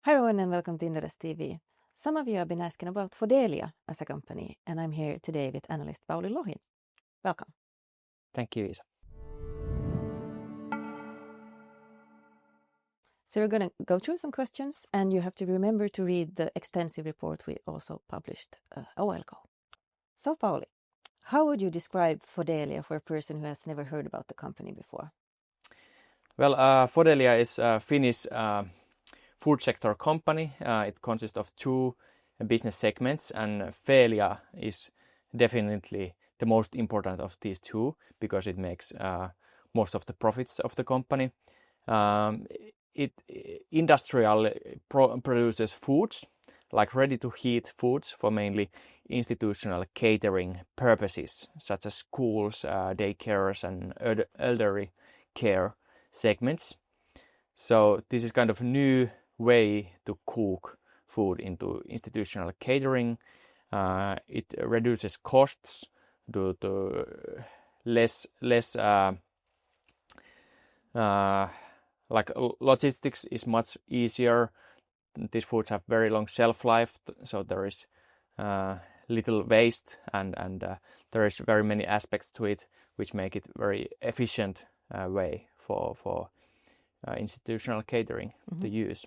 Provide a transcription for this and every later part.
Hi everyone and welcome to Inderes TV. Some of you have been asking about Fodelia as a company, and I'm here today with Analyst Pauli Lohi. Welcome. Thank you, Isa. So we're going to go through some questions, and you have to remember to read the extensive report we also published a while ago. So Pauli, how would you describe Fodelia for a person who has never heard about the company before? Well, Fodelia is a Finnish food sector company. It consists of two business segments, and Feelia is definitely the most important of these two because it makes most of the profits of the company. It industrially produces foods, like ready-to-eat foods for mainly institutional catering purposes, such as schools, daycares, and elderly care segments. So this is kind of a new way to cook food into institutional catering. It reduces costs due to less like logistics is much easier. These foods have very long shelf life, so there is little waste, and there is very many aspects to it which make it very efficient way for institutional catering to use.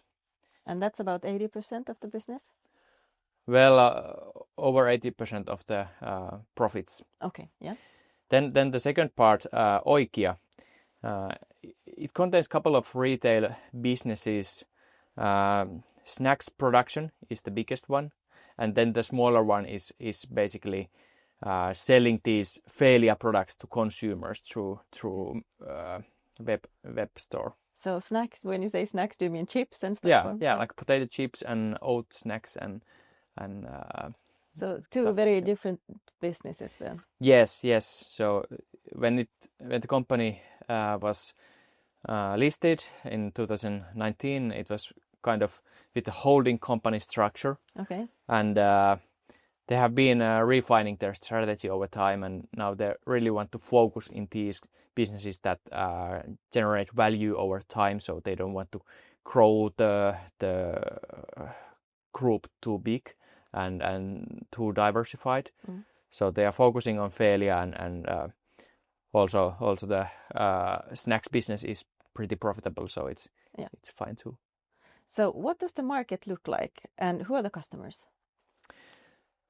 And that's about 80% of the business? Well, over 80% of the profits. Okay, yeah. Then the second part, Oikia. It contains a couple of retail businesses. Snacks production is the biggest one, and then the smaller one is basically selling these Feelia products to consumers through web store. So snacks, when you say snacks, do you mean chips and stuff? Yeah, like potato chips and oat snacks and so two very different businesses then. Yes. So when the company was listed in 2019, it was kind of with a holding company structure. Okay. And they have been refining their strategy over time, and now they really want to focus in these businesses that generate value over time. So they don't want to grow the group too big and too diversified. So they are focusing on Feelia, and also the snacks business is pretty profitable, so it's fine too. So what does the market look like, and who are the customers?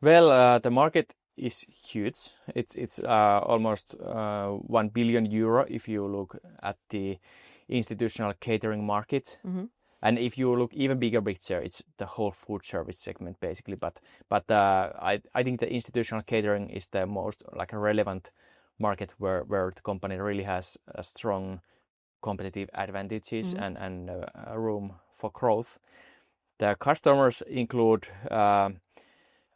Well, the market is huge. It's almost 1 billion euro if you look at the institutional catering market. And if you look even bigger picture, it's the whole food service segment basically. But I think the institutional catering is the most like a relevant market where the company really has a strong competitive advantages and room for growth. The customers include,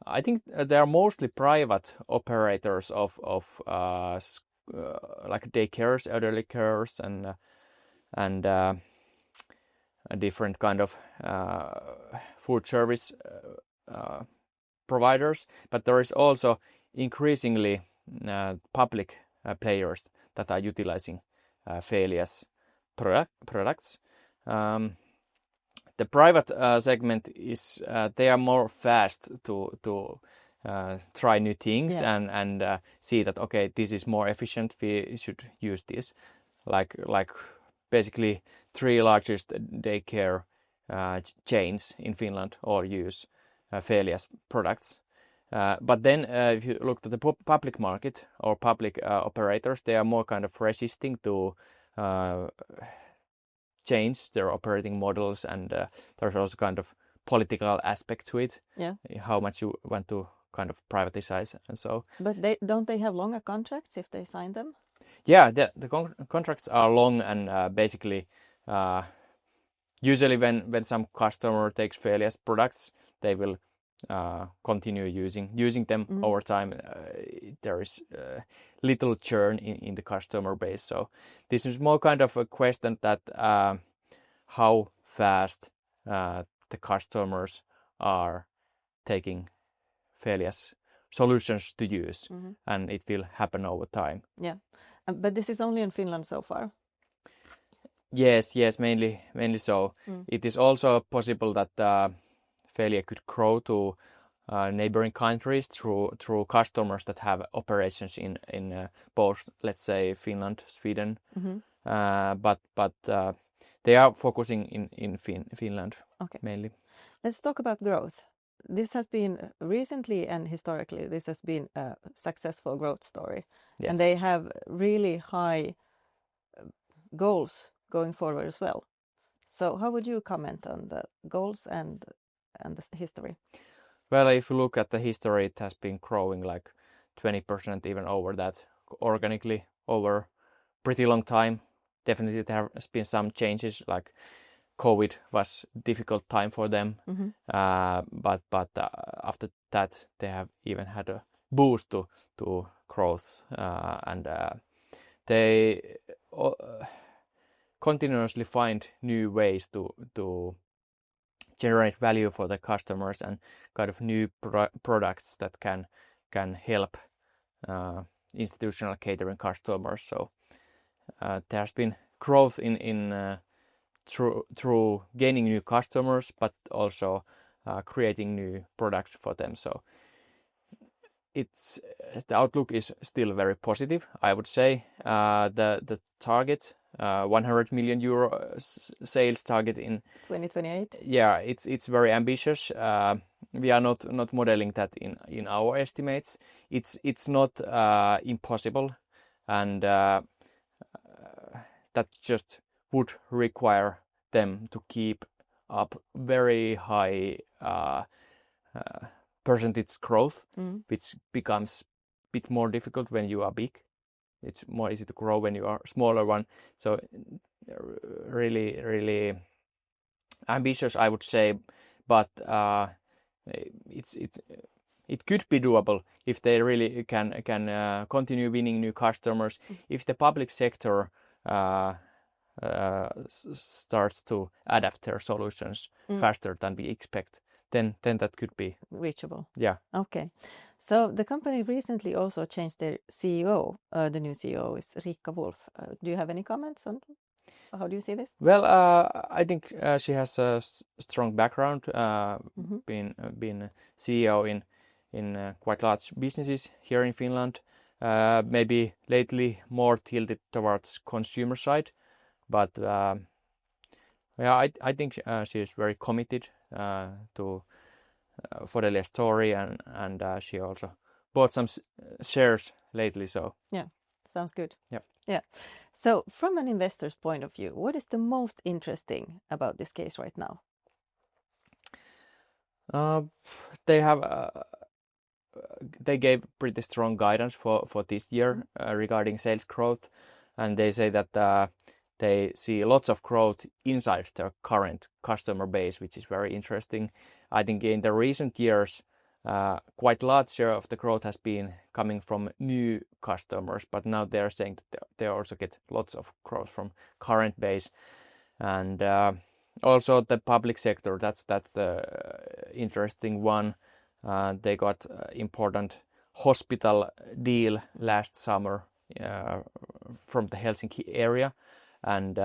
I think they are mostly private operators of like daycares, elderly cares, and a different kind of food service providers, but there is also increasingly public players that are utilizing Feelia's products. The private segment is they are more fast to try new things and see that okay, this is more efficient, we should use this, like basically 3 largest daycare chains in Finland all use Feelia's products. But then if you look at the public market or public operators, they are more kind of resisting to change their operating models, and there's also kind of political aspect to it. Yeah. How much you want to kind of privatize and so. But don't they have longer contracts if they sign them? Yeah, the contracts are long, and basically usually when some customer takes Feelia's products, they will continue using them over time. There is little churn in the customer base. So this is more kind of a question that how fast the customers are taking Feelia's solutions to use, and it will happen over time. Yeah, but this is only in Finland so far. Yes, mainly so. It is also possible that Feelia could grow to neighboring countries through customers that have operations in both, let's say, Finland, Sweden, but they are focusing in Finland mainly. Let's talk about growth. This has been recently and historically, this has been a successful growth story. Yes. And they have really high goals going forward as well. So how would you comment on the goals and the history? Well, if you look at the history, it has been growing like 20%, even over that, organically over pretty long time. Definitely there has been some changes, like COVID was difficult time for them, but after that they have even had a boost to growth, and they continuously find new ways to generate value for the customers and kind of new products that can help institutional catering customers. So there has been growth in through gaining new customers, but also creating new products for them. So the outlook is still very positive, I would say. The target, 100 million euro sales target in 2028. Yeah, it's very ambitious. We are not modeling that in our estimates. It's not impossible, and that just would require them to keep up very high percentage growth, which becomes a bit more difficult when you are big. It's more easy to grow when you are smaller one. So really ambitious, I would say, but it could be doable if they really can continue winning new customers. If the public sector starts to adapt their solutions faster than we expect, then that could be reachable. Yeah. Okay. So the company recently also changed their CEO. The new CEO is Riikka Wolff. Do you have any comments on how do you see this? Well, I think she has a strong background, been CEO in quite large businesses here in Finland. Maybe lately more tilted towards consumer side, but I think she is very committed to Fodelia story, and she also bought some shares lately. So yeah, sounds good. Yeah. So from an investor's point of view, what is the most interesting about this case right now? They gave pretty strong guidance for this year regarding sales growth, and they say that they see lots of growth inside their current customer base, which is very interesting. I think in the recent years, quite large share of the growth has been coming from new customers, but now they are saying that they also get lots of growth from current base, and also the public sector. That's the interesting one. They got important hospital deal last summer from the Helsinki area, and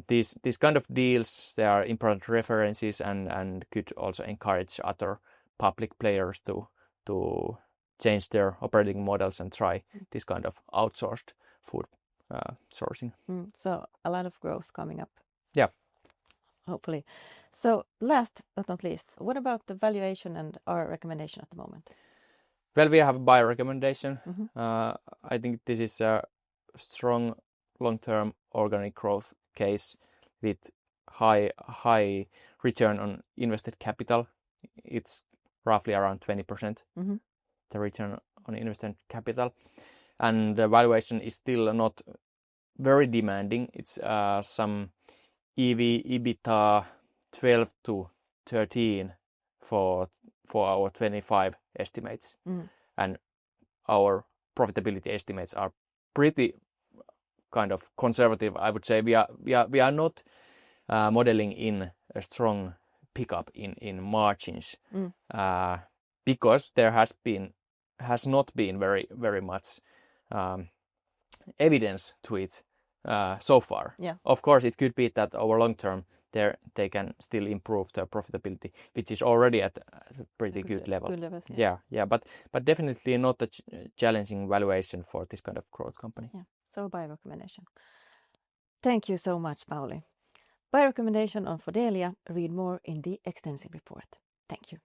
these kind of deals, they are important references and could also encourage other public players to change their operating models and try this kind of outsourced food sourcing. So a lot of growth coming up. Yeah. Hopefully. So last but not least, what about the valuation and our recommendation at the moment? Well, we have a buy recommendation. I think this is a strong long-term organic growth case with high return on invested capital. It's roughly around 20%, the return on invested capital. And the valuation is still not very demanding. It's some EBITDA 12 to 13 for our 25 estimates, and our profitability estimates are pretty kind of conservative. I would say we are not modeling in a strong pickup in margins, because there has not been very much evidence to it so far. Yeah. Of course, it could be that over long term they can still improve their profitability, which is already at a pretty good level. Good levels, Yeah, but definitely not a challenging valuation for this kind of growth company. Yeah, so buy recommendation. Thank you so much, Pauli. Buy recommendation on Fodelia. Read more in the extensive report. Thank you.